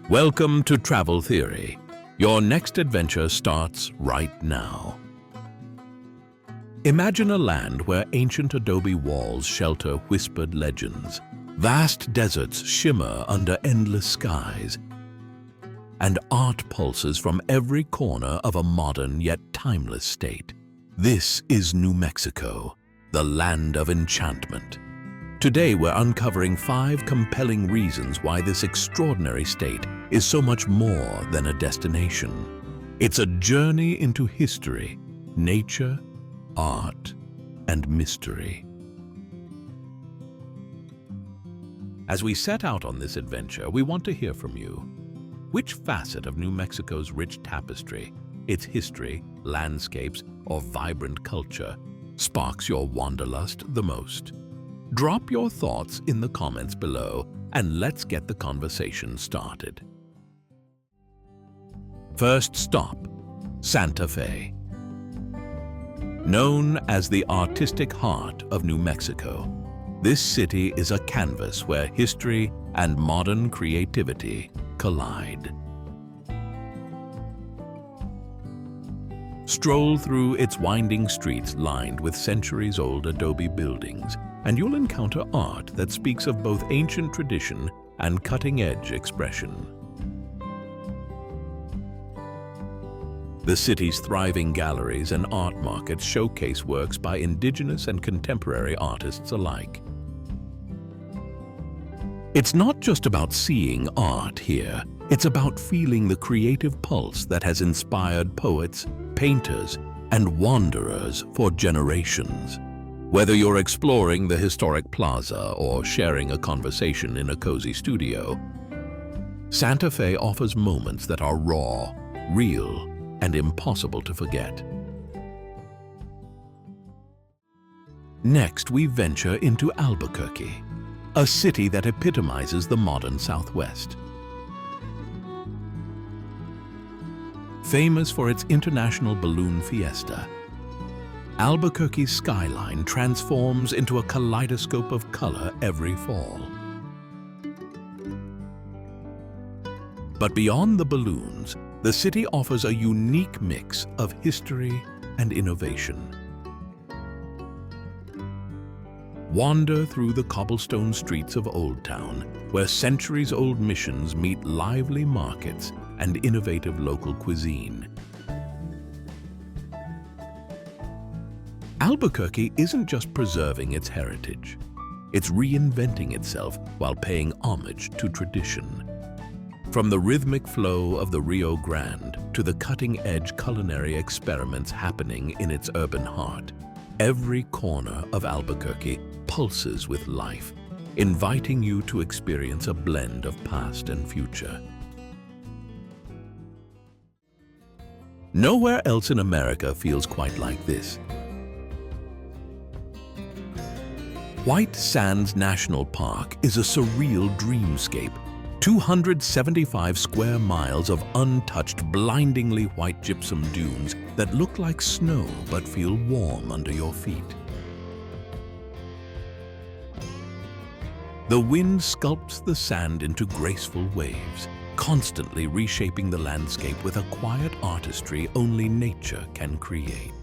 Welcome to Travel Theory. Your next adventure starts right now. Imagine a land where ancient adobe walls shelter whispered legends, vast deserts shimmer under endless skies, and art pulses from every corner of a modern yet timeless state. This is New Mexico, the land of enchantment. Today we're uncovering 5 compelling reasons why this extraordinary state is so much more than a destination. It's a journey into history, nature, art, and mystery. As we set out on this adventure, we want to hear from you. Which facet of New Mexico's rich tapestry, its history, landscapes, or vibrant culture, sparks your wanderlust the most? Drop your thoughts in the comments below, and let's get the conversation started. First stop, Santa Fe. Known as the artistic heart of New Mexico, this city is a canvas where history and modern creativity collide. Stroll through its winding streets lined with centuries-old adobe buildings, and you'll encounter art that speaks of both ancient tradition and cutting-edge expression. The city's thriving galleries and art markets showcase works by indigenous and contemporary artists alike. It's not just about seeing art here, it's about feeling the creative pulse that has inspired poets, painters, and wanderers for generations. Whether you're exploring the historic plaza or sharing a conversation in a cozy studio, Santa Fe offers moments that are raw, real, and impossible to forget. Next, we venture into Albuquerque, a city that epitomizes the modern Southwest. Famous for its international balloon fiesta, Albuquerque's skyline transforms into a kaleidoscope of color every fall. But beyond the balloons, the city offers a unique mix of history and innovation. Wander through the cobblestone streets of Old Town, where centuries-old missions meet lively markets and innovative local cuisine. Albuquerque isn't just preserving its heritage, it's reinventing itself while paying homage to tradition. From the rhythmic flow of the Rio Grande to the cutting-edge culinary experiments happening in its urban heart, every corner of Albuquerque pulses with life, inviting you to experience a blend of past and future. Nowhere else in America feels quite like this. White Sands National Park is a surreal dreamscape. 275 square miles of untouched, blindingly white gypsum dunes that look like snow but feel warm under your feet. The wind sculpts the sand into graceful waves, constantly reshaping the landscape with a quiet artistry only nature can create.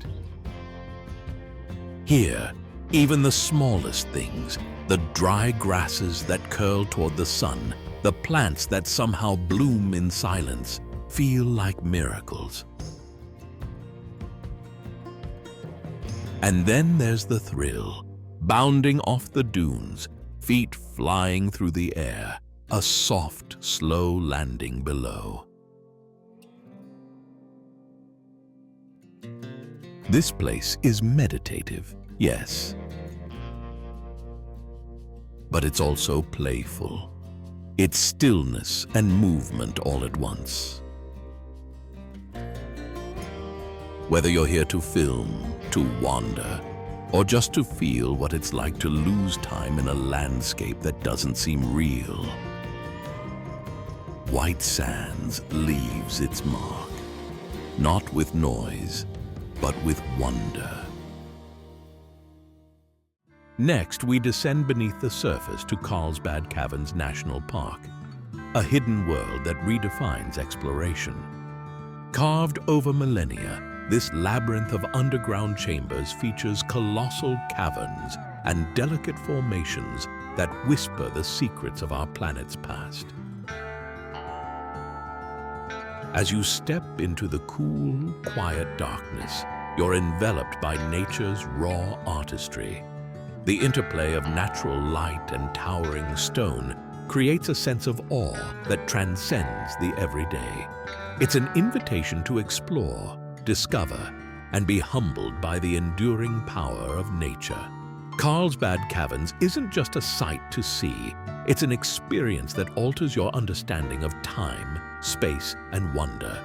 Here, even the smallest things, the dry grasses that curl toward the sun, the plants that somehow bloom in silence, feel like miracles. And then there's the thrill, bounding off the dunes, feet flying through the air, a soft, slow landing below. This place is meditative, yes, but it's also playful. It's stillness and movement all at once. Whether you're here to film, to wander, or just to feel what it's like to lose time in a landscape that doesn't seem real, White Sands leaves its mark, not with noise, but with wonder. Next, we descend beneath the surface to Carlsbad Caverns National Park. a hidden world that redefines exploration. Carved over millennia, this labyrinth of underground chambers features colossal caverns and delicate formations that whisper the secrets of our planet's past. As you step into the cool, quiet darkness, you're enveloped by nature's raw artistry. The interplay of natural light and towering stone creates a sense of awe that transcends the everyday. It's an invitation to explore, discover, and be humbled by the enduring power of nature. Carlsbad Caverns isn't just a sight to see, it's an experience that alters your understanding of time, space, and wonder.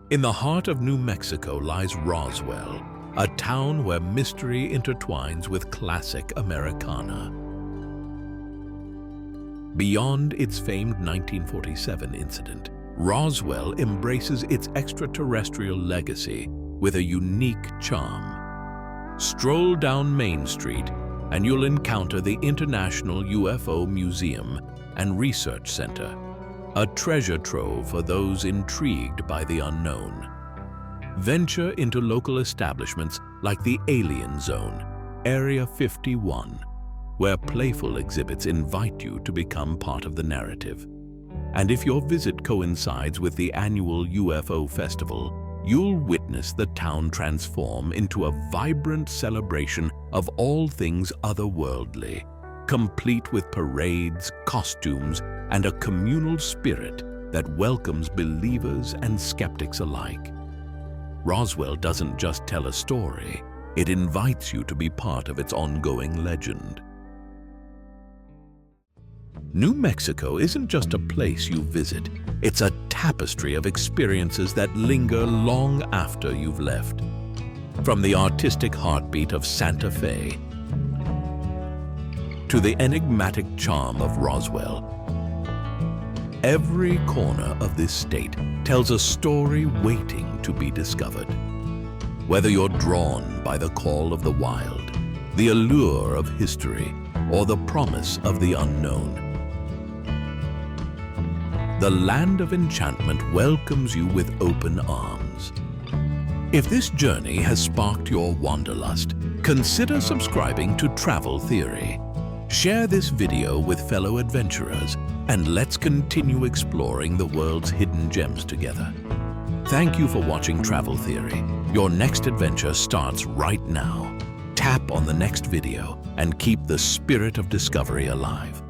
In the heart of New Mexico lies Roswell, a town where mystery intertwines with classic Americana. Beyond its famed 1947 incident, Roswell embraces its extraterrestrial legacy with a unique charm. Stroll down Main Street and you'll encounter the International UFO Museum and Research Center, a treasure trove for those intrigued by the unknown. Venture into local establishments like the Alien Zone, Area 51, where playful exhibits invite you to become part of the narrative. And if your visit coincides with the annual UFO Festival, you'll witness the town transform into a vibrant celebration of all things otherworldly, complete with parades, costumes, and a communal spirit that welcomes believers and skeptics alike. Roswell doesn't just tell a story, it invites you to be part of its ongoing legend. New Mexico isn't just a place you visit, it's a tapestry of experiences that linger long after you've left. From the artistic heartbeat of Santa Fe to the enigmatic charm of Roswell, every corner of this state tells a story waiting to be discovered. Whether you're drawn by the call of the wild, the allure of history, or the promise of the unknown, the land of enchantment welcomes you with open arms. If this journey has sparked your wanderlust, consider subscribing to Travel Theory. Share this video with fellow adventurers, and let's continue exploring the world's hidden gems together. Thank you for watching Travel Theory. Your next adventure starts right now. Tap on the next video and keep the spirit of discovery alive.